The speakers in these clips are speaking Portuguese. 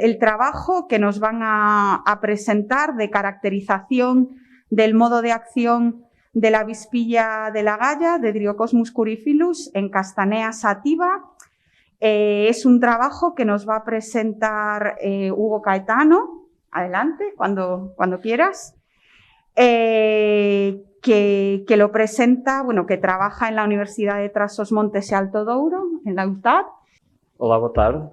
el trabajo que nos van a presentar de caracterización del modo de acción de la avispilla de la galla, de Dryocosmus coryphilus, en Castanea sativa. Es un trabajo que nos va a presentar Hugo Caetano. Adelante, cuando quieras. Que lo presenta, bueno, que trabaja en la Universidade de Trás-os-Montes e Alto Douro, en la UTAD. Olá, boa tarde.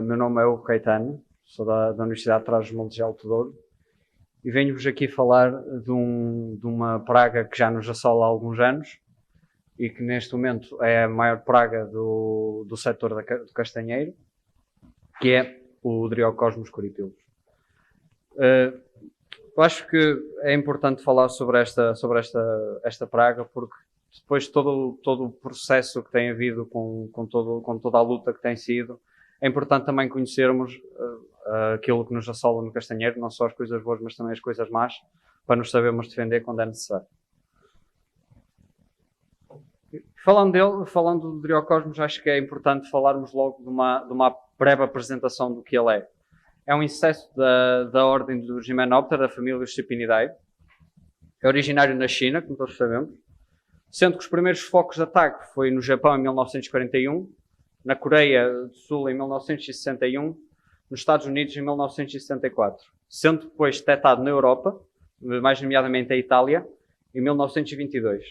Meu nome é Hugo Caetano, sou da Universidade de Trás-os-Montes e Alto Douro e venho-vos aqui falar de uma praga que já nos assola há alguns anos e que neste momento é a maior praga do setor do castanheiro, que é o Dryocosmus coryphilus. Eu acho que é importante falar sobre esta praga, porque depois de todo o processo que tem havido com toda a luta que tem sido, é importante também conhecermos aquilo que nos assola no castanheiro, não só as coisas boas, mas também as coisas más, para nos sabermos defender quando é necessário. Falando do Dryocosmus, acho que é importante falarmos logo de uma breve apresentação do que ele é. É um inseto da ordem dos Hymenoptera, da família dos Cypinidae. É originário na China, como todos sabemos. Sendo que os primeiros focos de ataque foi no Japão em 1941, na Coreia do Sul em 1961, nos Estados Unidos em 1974. Sendo depois detectado na Europa, mais nomeadamente a Itália, em 1922.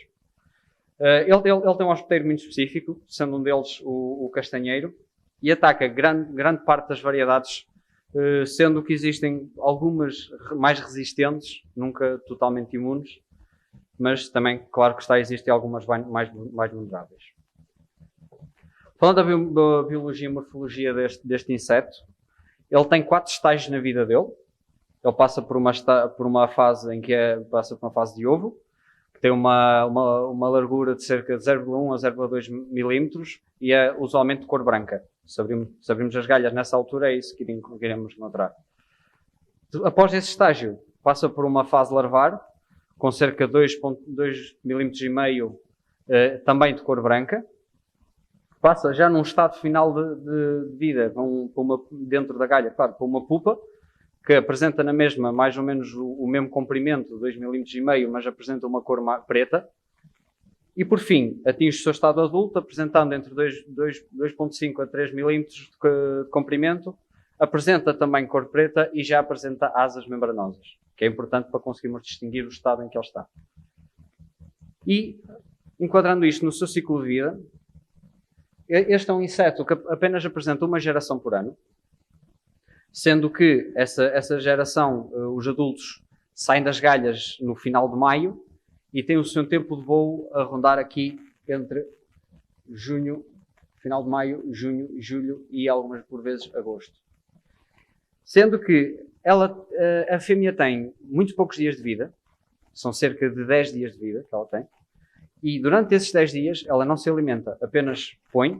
Ele tem um hospedeiro muito específico, sendo um deles o castanheiro, e ataca grande parte das variedades, sendo que existem algumas mais resistentes, nunca totalmente imunes, mas também, claro que existem algumas mais vulneráveis. Falando da biologia e morfologia deste inseto, ele tem 4 estágios na vida dele. Ele passa por uma fase em que passa por uma fase de ovo, que tem uma largura de cerca de 0,1 a 0,2 milímetros e é usualmente de cor branca. Se abrimos as galhas nessa altura, é isso que iremos encontrar. Após esse estágio, passa por uma fase larvar, com cerca de 2,2 milímetros e meio, também de cor branca. Passa já num estado final de vida, dentro da galha, claro, para uma pupa, que apresenta na mesma mais ou menos o mesmo comprimento, 2,5 milímetros, mas apresenta uma cor preta. E, por fim, atinge o seu estado adulto, apresentando entre 2,5 a 3 milímetros de comprimento, apresenta também cor preta e já apresenta asas membranosas, que é importante para conseguirmos distinguir o estado em que ele está. E, enquadrando isto no seu ciclo de vida, este é um inseto que apenas apresenta uma geração por ano, sendo que essa geração, os adultos, saem das galhas no final de maio, e tem o seu tempo de voo a rondar aqui entre final de maio, junho, julho e algumas por vezes agosto. Sendo que a fêmea tem muito poucos dias de vida, são cerca de 10 dias de vida que ela tem, e durante esses 10 dias ela não se alimenta, apenas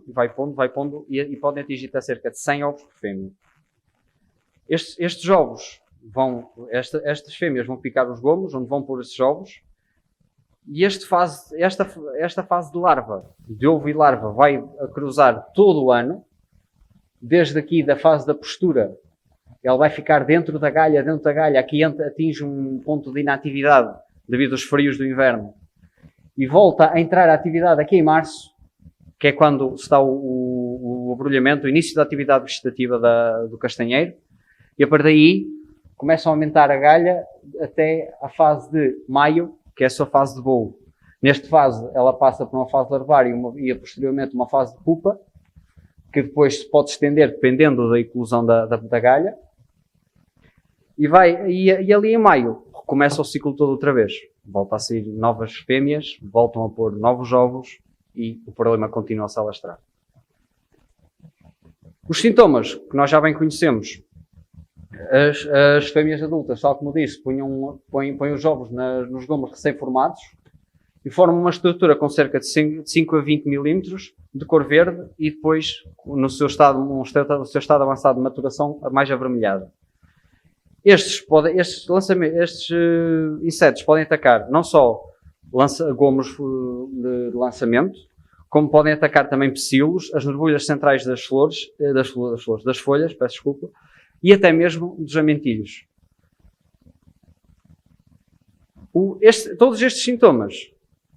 vai pondo e podem atingir até cerca de 100 ovos por fêmea. Estes ovos estas fêmeas vão picar os gomos, onde vão pôr esses ovos. E esta fase de larva, de ovo e larva, vai a cruzar todo o ano, desde aqui da fase da postura, ela vai ficar dentro da galha, aqui atinge um ponto de inatividade devido aos frios do inverno, e volta a entrar a atividade aqui em março, que é quando está o abrolhamento, o início da atividade vegetativa do castanheiro, e a partir daí começam a aumentar a galha até a fase de maio, que é a sua fase de voo. Nesta fase, ela passa por uma fase larvária e posteriormente uma fase de pupa, que depois se pode estender dependendo da eclosão da galha. E ali em maio, começa o ciclo todo outra vez. Volta a sair novas fêmeas, voltam a pôr novos ovos e o problema continua a se alastrar. Os sintomas que nós já bem conhecemos. As fêmeas adultas, tal como disse, põem os ovos nos gomos recém-formados e formam uma estrutura com cerca de 5 a 20 milímetros de cor verde e depois, no seu estado avançado de maturação, mais avermelhada. Estes insetos podem atacar não só gomos de lançamento, como podem atacar também pecíolos, as borbulhas centrais das folhas, peço desculpa, e até mesmo dos amentilhos. Todos estes sintomas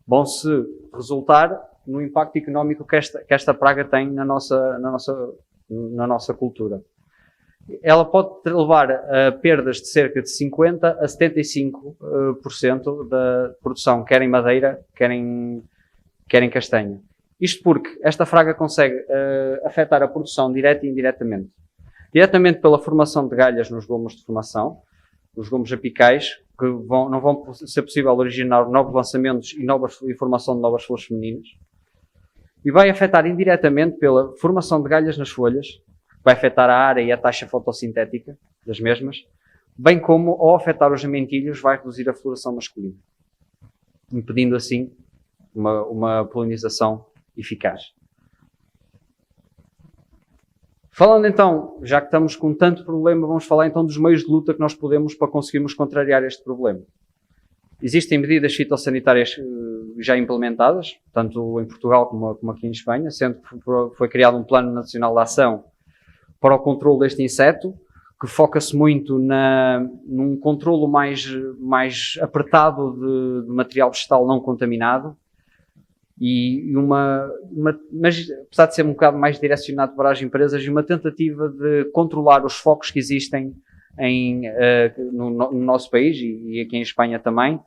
vão-se resultar no impacto económico que esta praga tem na nossa cultura. Ela pode levar a perdas de cerca de 50% a 75% da produção, quer em madeira, quer em castanha. Isto porque esta praga consegue afetar a produção direta e indiretamente. Diretamente pela formação de galhas nos gomos de formação, os gomos apicais, que não vão ser possível originar novos lançamentos e formação de novas flores femininas. E vai afetar indiretamente pela formação de galhas nas folhas, vai afetar a área e a taxa fotossintética das mesmas, bem como, ao afetar os amentilhos, vai reduzir a floração masculina, impedindo assim uma polinização eficaz. Falando então, já que estamos com tanto problema, vamos falar então dos meios de luta que nós podemos para conseguirmos contrariar este problema. Existem medidas fitossanitárias já implementadas, tanto em Portugal como aqui em Espanha, sendo que foi criado um Plano Nacional de Ação para o controle deste inseto, que foca-se muito num controlo mais apertado de material vegetal não contaminado, mas apesar de ser um bocado mais direcionado para as empresas, e uma tentativa de controlar os focos que existem no nosso país e aqui em Espanha também,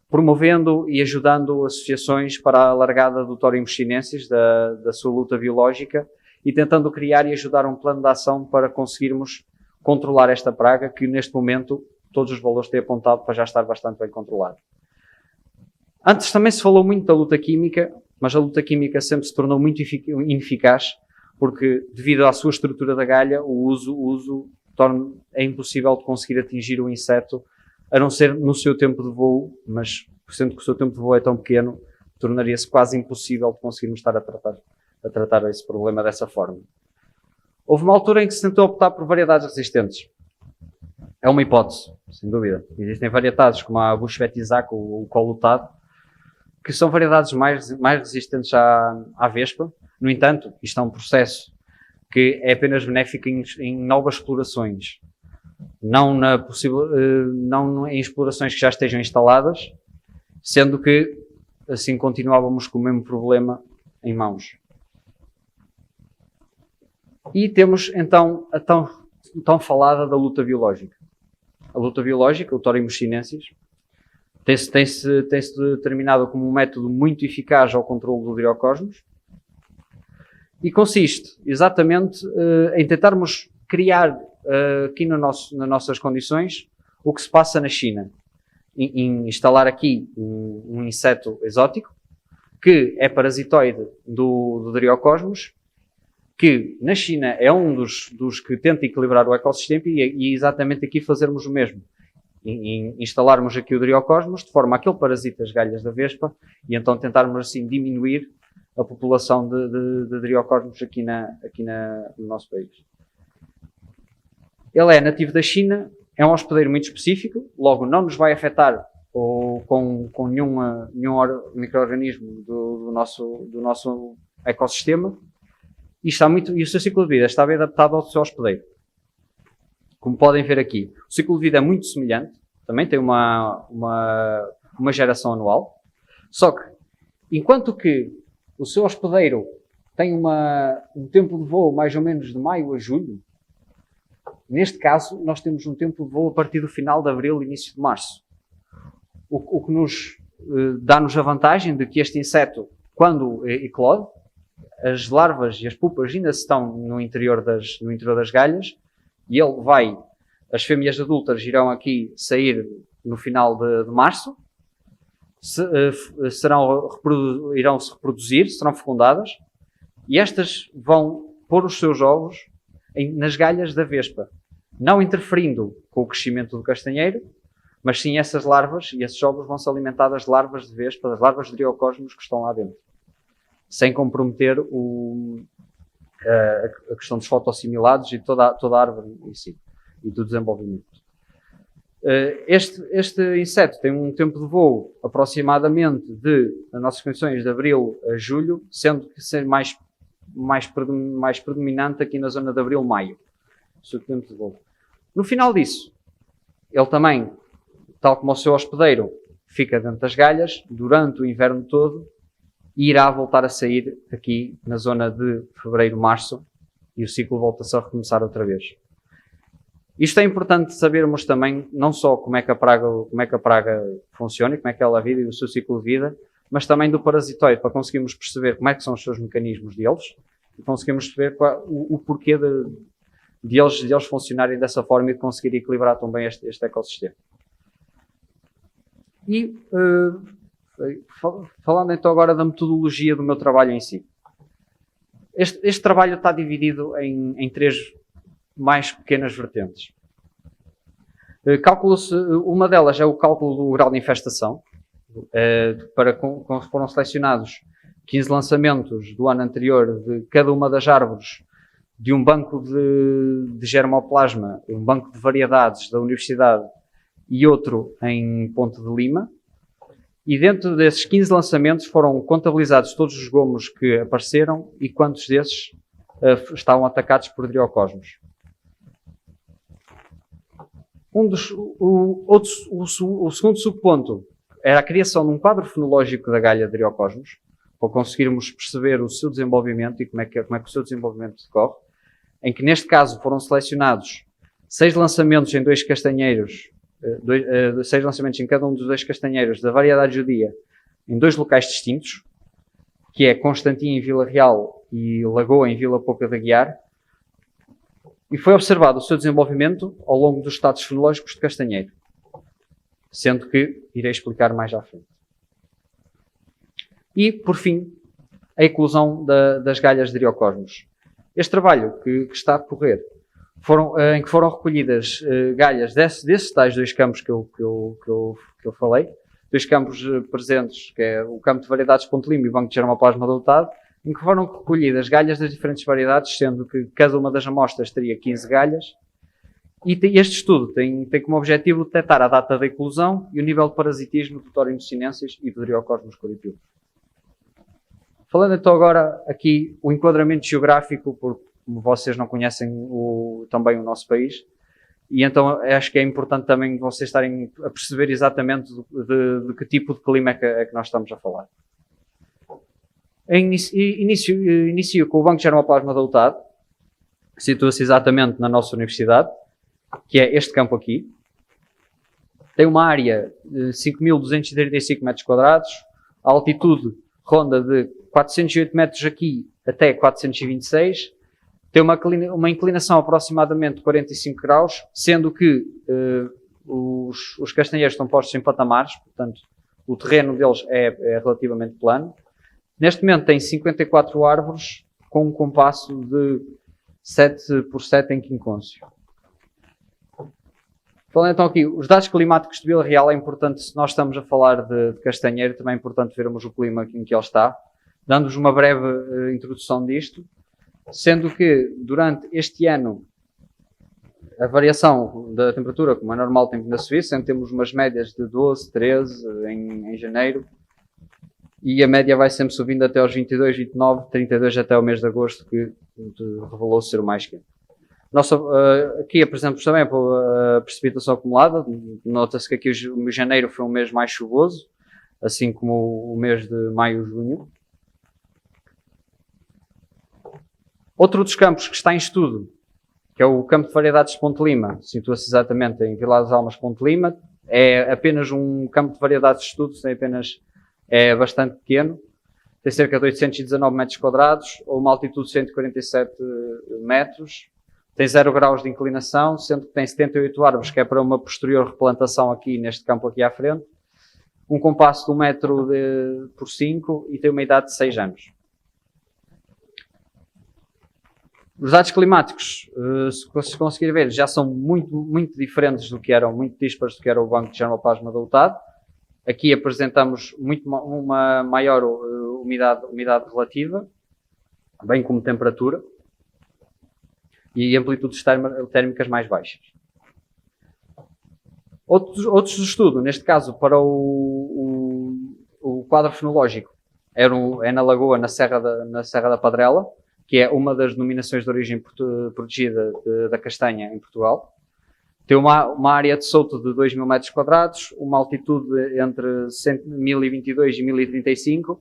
promovendo e ajudando associações para a largada do Thorium chinensis, da sua luta biológica, e tentando criar e ajudar um plano de ação para conseguirmos controlar esta praga, que neste momento todos os valores têm apontado para já estar bastante bem controlado. Antes também se falou muito da luta química, mas a luta química sempre se tornou muito ineficaz, porque devido à sua estrutura da galha, o uso é impossível de conseguir atingir o inseto, a não ser no seu tempo de voo, mas sendo que o seu tempo de voo é tão pequeno, tornaria-se quase impossível de conseguirmos estar a tratar esse problema dessa forma. Houve uma altura em que se tentou optar por variedades resistentes. É uma hipótese, sem dúvida. Existem variedades como a Bushvetizac ou o Colutado, que são variedades mais resistentes à vespa. No entanto, isto é um processo que é apenas benéfico em novas explorações, não em explorações que já estejam instaladas, sendo que assim continuávamos com o mesmo problema em mãos. E temos então a tão falada da luta biológica. A luta biológica, o Thorium chinensis, tem-se determinado como um método muito eficaz ao controle do Dryocosmos, e consiste exatamente em tentarmos criar aqui nas nossas condições o que se passa na China. Em instalar aqui um inseto exótico que é parasitoide do Dryocosmos, que na China é um dos que tenta equilibrar o ecossistema, e exatamente aqui fazermos o mesmo. Instalarmos aqui o Dryocosmos de forma a que ele parasite as galhas da vespa, e então tentarmos assim diminuir a população de Dryocosmos aqui no nosso país. Ele é nativo da China, é um hospedeiro muito específico, logo não nos vai afetar com nenhum micro-organismo do nosso ecossistema, e o seu ciclo de vida está bem adaptado ao seu hospedeiro. Como podem ver aqui, o ciclo de vida é muito semelhante, também tem uma geração anual, só que, enquanto que o seu hospedeiro tem um tempo de voo mais ou menos de maio a julho, neste caso nós temos um tempo de voo a partir do final de abril e início de março. O que nos dá-nos a vantagem de que este inseto, quando eclode, as larvas e as pupas ainda estão no interior das galhas, e as fêmeas adultas irão aqui sair no final de março, irão se reproduzir, serão fecundadas, e estas vão pôr os seus ovos nas galhas da vespa, não interferindo com o crescimento do castanheiro, mas sim essas larvas e esses ovos vão se alimentar das larvas de vespa, das larvas de Dryocosmos que estão lá dentro, sem comprometer a questão dos fotossimilados e toda a árvore em si, e do desenvolvimento. Este inseto tem um tempo de voo aproximadamente nas nossas condições, de abril a julho, sendo que ser mais predominante aqui na zona de abril-maio, o seu tempo de voo. No final disso, ele também, tal como o seu hospedeiro, fica dentro das galhas durante o inverno todo e irá voltar a sair aqui na zona de fevereiro, março, e o ciclo volta-se a recomeçar outra vez. Isto é importante sabermos também, não só como é que a praga funciona, como é que ela vive e o seu ciclo de vida, mas também do parasitoide, para conseguirmos perceber como é que são os seus mecanismos deles e conseguirmos perceber o porquê de eles funcionarem dessa forma e de conseguir equilibrar também este ecossistema. E falando então agora da metodologia do meu trabalho em si. Este trabalho está dividido em três mais pequenas vertentes. Calcula-se, uma delas é o cálculo do grau de infestação. Foram selecionados 15 lançamentos do ano anterior de cada uma das árvores de um banco de germoplasma, um banco de variedades da Universidade e outro em Ponte de Lima. E dentro desses 15 lançamentos foram contabilizados todos os gomos que apareceram e quantos desses estavam atacados por driocosmos. O segundo subponto era a criação de um quadro fenológico da galha driocosmos, para conseguirmos perceber o seu desenvolvimento e como é que o seu desenvolvimento decorre, em que neste caso foram selecionados 6 lançamentos em 2 castanheiros, 6 lançamentos em cada um dos 2 castanheiros da variedade judia, em 2 locais distintos, que é Constantin em Vila Real e Lagoa em Vila Pouca de Aguiar, e foi observado o seu desenvolvimento ao longo dos estados fenológicos de castanheiro, sendo que irei explicar mais à frente. E, por fim, a eclosão das galhas de driocosmos. Este trabalho que está a decorrer, em que foram recolhidas galhas desses tais 2 campos que eu falei, 2 campos presentes, que é o campo de variedades Ponte Lima e o banco de germoplasma adotado, em que foram recolhidas galhas das diferentes variedades, sendo que cada uma das amostras teria 15 galhas. E este estudo tem como objetivo detectar a data da eclosão e o nível de parasitismo do Thorium sinensis e do Driocosmos coryphilis. Falando então agora aqui o enquadramento geográfico, porque vocês não conhecem também o nosso país, e então acho que é importante também vocês estarem a perceber exatamente de que tipo de clima é que nós estamos a falar. Inicio com o banco de germoplasma adotado, situa-se exatamente na nossa universidade, que é este campo aqui. Tem uma área de 5.235 metros quadrados, a altitude ronda de 408 metros aqui até 426, tem uma inclinação aproximadamente de 45 graus, sendo que os castanheiros estão postos em patamares, portanto o terreno deles é relativamente plano. Neste momento tem 54 árvores com um compasso de 7 por 7 em quincôncio. Falando então aqui, os dados climáticos de Vila Real é importante, se nós estamos a falar de castanheiro, também é importante vermos o clima em que ele está, dando-vos uma breve introdução disto, sendo que durante este ano a variação da temperatura, como é normal, tem vindo a subir, sempre temos umas médias de 12, 13 em janeiro, e a média vai sempre subindo até aos 22, 29, 32 até o mês de agosto, que revelou ser o mais quente. Aqui apresentamos também a precipitação acumulada. Nota-se que aqui o janeiro foi um mês mais chuvoso, assim como o mês de maio e junho. Outro dos campos que está em estudo, que é o campo de variedades de Ponte Lima, situa-se exatamente em Vila das Almas, Ponte Lima. É apenas um campo de variedades de estudo, é bastante pequeno. Tem cerca de 819 metros quadrados, ou uma altitude de 147 metros. Tem 0 graus de inclinação, sendo que tem 78 árvores, que é para uma posterior replantação aqui neste campo aqui à frente. Um compasso de 1 metro por 5 e tem uma idade de 6 anos. Os dados climáticos, se vocês conseguirem ver, já são muito diferentes do que eram, muito dispares do que era o banco de germoplasma adotado. Aqui apresentamos uma maior umidade relativa, bem como temperatura, e amplitudes térmicas mais baixas. Outros de estudo, neste caso para o quadro fenológico, é na Lagoa, na Serra da Padrela, que é uma das denominações de origem protegida da castanha em Portugal. Tem uma área de solto de 2.000 metros quadrados, uma altitude entre 1.022 e 1.035,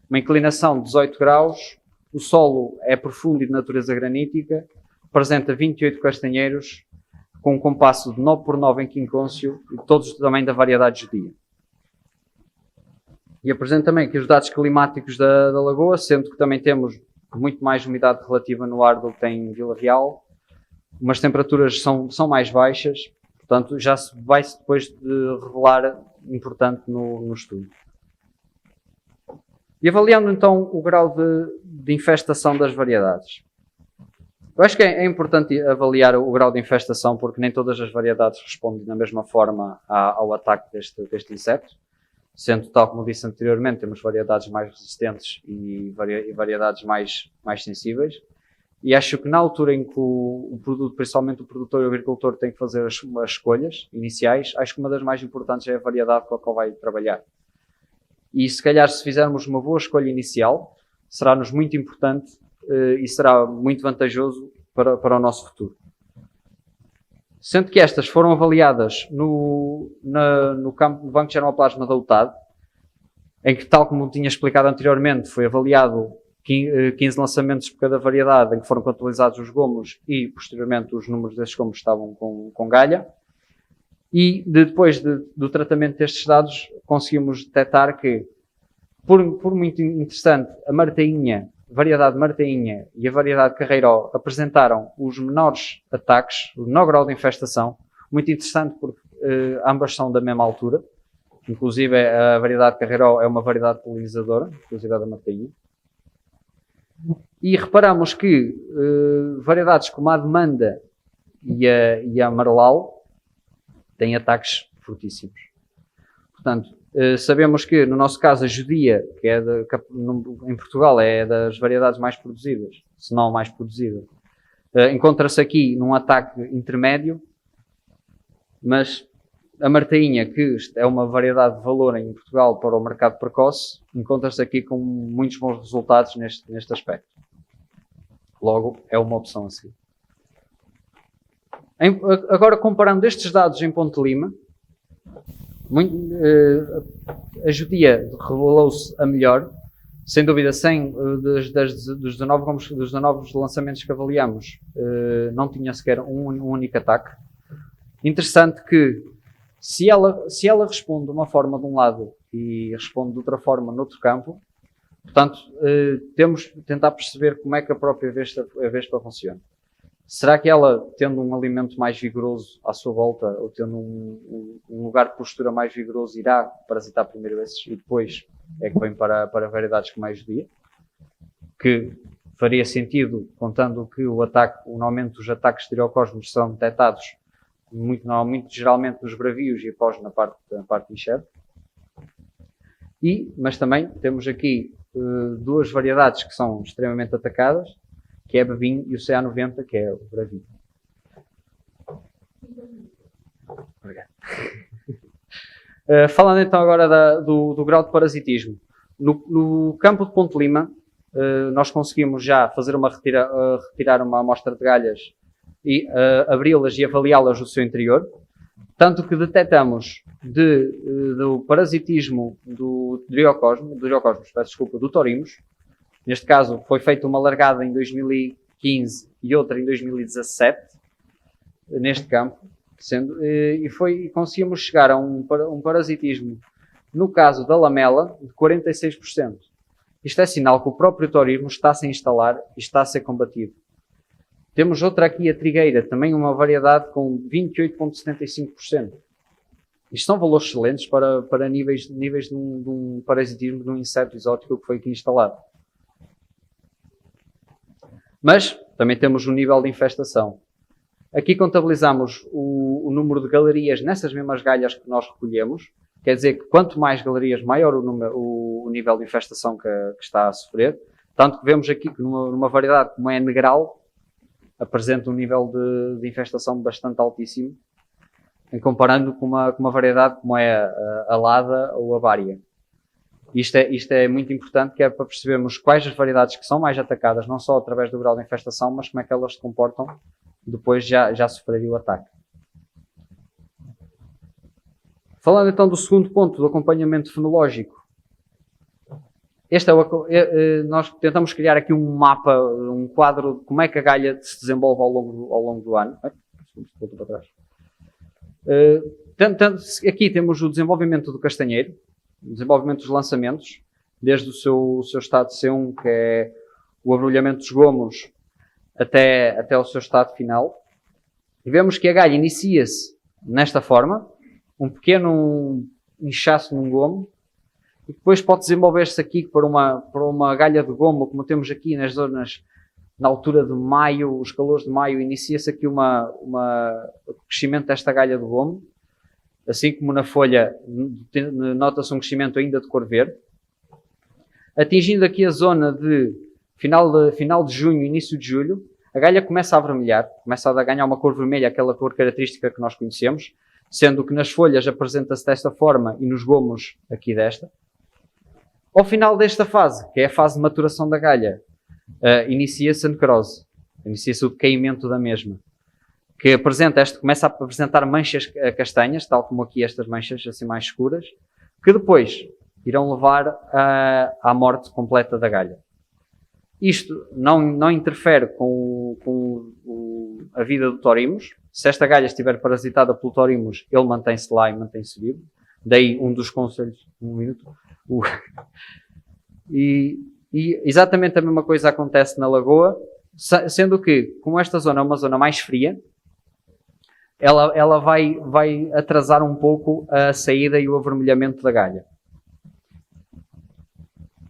uma inclinação de 18 graus, o solo é profundo e de natureza granítica, apresenta 28 castanheiros, com um compasso de 9x9 em quincôncio e todos também da variedade judia. E apresento também aqui os dados climáticos da lagoa, sendo que também temos muito mais umidade relativa no ar do que tem em Vila Real, umas temperaturas são mais baixas, portanto já vai-se depois de revelar importante no estudo. E avaliando então o grau de infestação das variedades. Eu acho que é importante avaliar o grau de infestação porque nem todas as variedades respondem da mesma forma ao ataque deste inseto. Sendo, tal como disse anteriormente, temos variedades mais resistentes e variedades mais sensíveis. E acho que na altura em que o produto, principalmente o produtor e o agricultor, tem que fazer as escolhas iniciais, acho que uma das mais importantes é a variedade com a qual vai trabalhar. E se calhar se fizermos uma boa escolha inicial, será-nos muito importante e será muito vantajoso para o nosso futuro. Sendo que estas foram avaliadas no campo do Banco de Germoplasma da UTAD, em que, tal como tinha explicado anteriormente, foi avaliado 15 lançamentos por cada variedade, em que foram contabilizados os gomos e, posteriormente, os números desses gomos estavam com galha. E, depois do tratamento destes dados, conseguimos detectar que, por muito interessante, a variedade martainha e a variedade carreiró apresentaram os menores ataques, o menor grau de infestação. Muito interessante porque ambas são da mesma altura. Inclusive a variedade carreiró é uma variedade polinizadora, inclusive a da martainha. E reparamos que variedades como a demanda e a amarelal têm ataques fortíssimos. Portanto, sabemos que, no nosso caso, a judia, que é em Portugal é das variedades mais produzidas, se não a mais produzida, encontra-se aqui num ataque intermédio, mas a martainha, que é uma variedade de valor em Portugal para o mercado precoce, encontra-se aqui com muitos bons resultados neste aspecto. Logo, é uma opção a seguir. Agora, comparando estes dados em Ponte Lima, a judia revelou-se a melhor, sem dúvida, dos 19 lançamentos que avaliamos, não tinha sequer um único ataque. Interessante que, se ela responde de uma forma de um lado e responde de outra forma noutro campo, portanto, temos de tentar perceber como é que a própria vespa funciona. Será que ela, tendo um alimento mais vigoroso à sua volta, ou tendo um lugar de postura mais vigoroso, irá parasitar primeiro esses e depois é que vem para variedades como a judia? Que faria sentido, contando que o aumento dos ataques de estereocosmos são detectados geralmente nos bravios e após na parte de enxerto. Mas também temos aqui duas variedades que são extremamente atacadas, que é a Bevin e o CA90, que é o bravio. Obrigado. Falando então agora do grau de parasitismo. No campo de Ponte Lima, nós conseguimos já fazer retirar uma amostra de galhas e abri-las e avaliá-las no seu interior. Tanto que detectamos do parasitismo do Torimos. Neste caso, foi feita uma largada em 2015 e outra em 2017, neste campo, e conseguimos chegar a um parasitismo, no caso da lamela, de 46%. Isto é sinal que o próprio torismo está a se instalar e está a ser combatido. Temos outra aqui, a trigueira, também uma variedade com 28,75%. Isto são valores excelentes para níveis de um parasitismo de um inseto exótico que foi aqui instalado. Mas também temos o nível de infestação. Aqui contabilizamos o número de galerias nessas mesmas galhas que nós recolhemos. Quer dizer que quanto mais galerias, maior o nível de infestação que está a sofrer. Tanto que vemos aqui que numa variedade como é a negral, apresenta um nível de infestação bastante altíssimo, em comparando com uma variedade como é a lada ou a vária. Isto é muito importante, que é para percebermos quais as variedades que são mais atacadas, não só através do grau de infestação, mas como é que elas se comportam depois já sofrerem o ataque. Falando então do segundo ponto, do acompanhamento fenológico. Nós tentamos criar aqui um mapa, um quadro de como é que a galha se desenvolve ao longo do ano. Volto para trás. Aqui temos o desenvolvimento do castanheiro, o desenvolvimento dos lançamentos, desde o seu estado C1, que é o abrolhamento dos gomos, até o seu estado final. E vemos que a galha inicia-se nesta forma, um pequeno inchaço num gomo, e depois pode desenvolver-se aqui para uma galha de gomo, como temos aqui nas zonas, na altura de maio, os calores de maio, inicia-se aqui o crescimento desta galha de gomo, assim como na folha nota-se um crescimento ainda de cor verde. Atingindo aqui a zona de final de junho, início de julho, a galha começa a avermelhar, começa a ganhar uma cor vermelha, aquela cor característica que nós conhecemos, sendo que nas folhas apresenta-se desta forma e nos gomos aqui desta. Ao final desta fase, que é a fase de maturação da galha, inicia-se a necrose, inicia-se o decaimento da mesma, que começa a apresentar manchas castanhas, tal como aqui estas manchas assim mais escuras, que depois irão levar à morte completa da galha. Isto não interfere com a vida do Thorimos. Se esta galha estiver parasitada pelo Thorimos, ele mantém-se lá e mantém-se vivo. Daí um dos conselhos, E exatamente a mesma coisa acontece na lagoa, sendo que, como esta zona é uma zona mais fria, ela vai atrasar um pouco a saída e o avermelhamento da galha.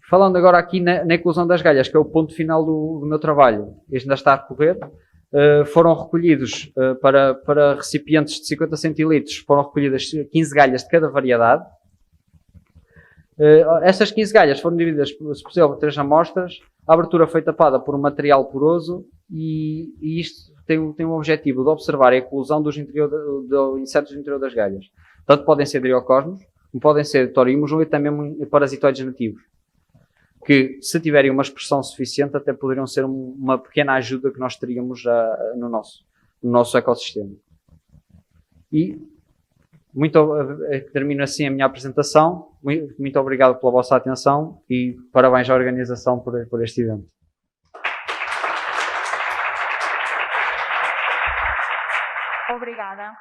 Falando agora aqui na eclosão das galhas, que é o ponto final do meu trabalho, este ainda está a decorrer, foram recolhidos para recipientes de 50 centilitros, foram recolhidas 15 galhas de cada variedade. Estas 15 galhas foram divididas, se possível, por 3 amostras. A abertura foi tapada por um material poroso e isto tem o objetivo de observar a eclosão dos insetos do interior das galhas. Tanto podem ser driocosmos, como podem ser Thorimos ou até mesmo parasitoides nativos, que, se tiverem uma expressão suficiente, até poderiam ser uma pequena ajuda que nós teríamos no nosso ecossistema. E termino assim a minha apresentação. Muito obrigado pela vossa atenção e parabéns à organização por este evento. Obrigada.